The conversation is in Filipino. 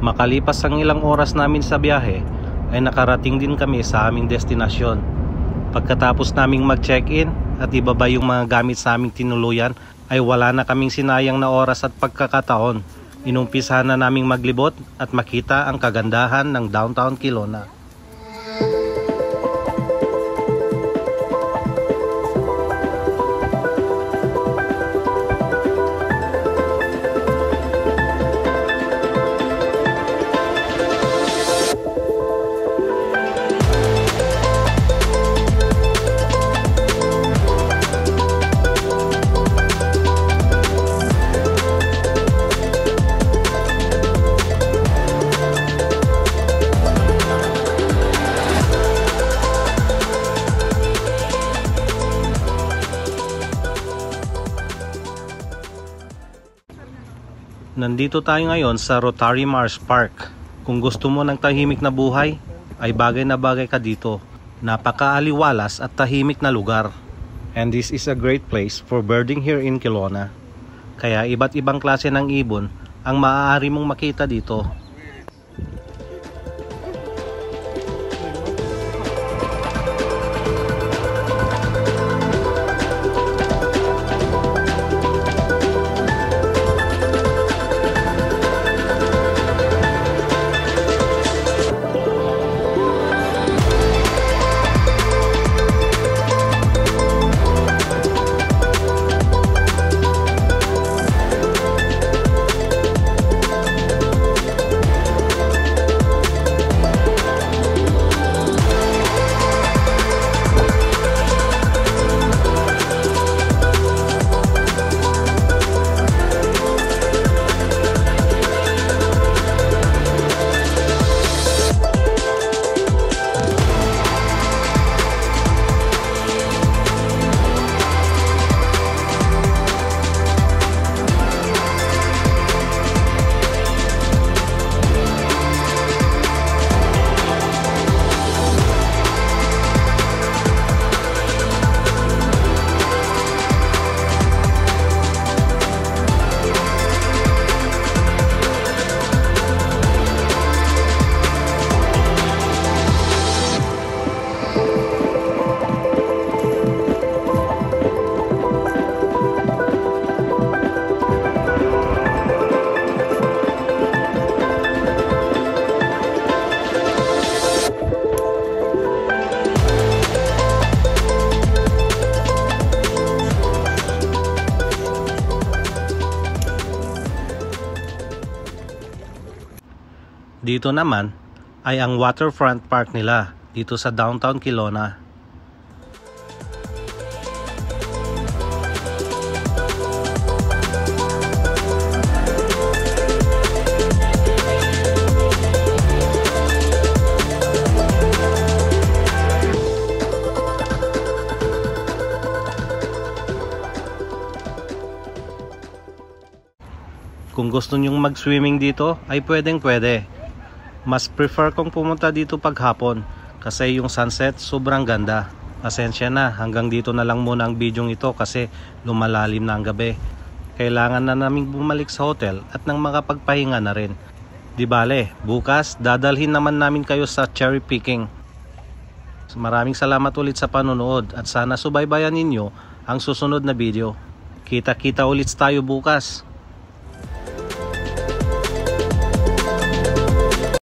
Makalipas ang ilang oras namin sa biyahe ay nakarating din kami sa aming destinasyon. Pagkatapos naming mag-check-in at ibaba yung mga gamit sa aming tinuluyan ay wala na kaming sinayang na oras at pagkakataon. Inumpisahan na naming maglibot at makita ang kagandahan ng downtown Kelowna. Nandito tayo ngayon sa Rotary Marsh Park. Kung gusto mo ng tahimik na buhay, ay bagay na bagay ka dito. Napakaaliwalas at tahimik na lugar. And this is a great place for birding here in Kelowna. Kaya iba't ibang klase ng ibon ang maaari mong makita dito. Dito naman ay ang waterfront park nila dito sa downtown Kelowna. Kung gusto nyong mag-swimming dito ay pwedeng-pwede. Mas prefer kong pumunta dito paghapon kasi yung sunset sobrang ganda. Pasensya na, hanggang dito na lang muna ang video ito kasi lumalalim na ang gabi. Kailangan na naming bumalik sa hotel at nang makapagpahinga na rin. Di bale, bukas dadalhin naman namin kayo sa cherry picking. Maraming salamat ulit sa panonood at sana subaybayan ninyo ang susunod na video. Kita-kita ulit tayo bukas.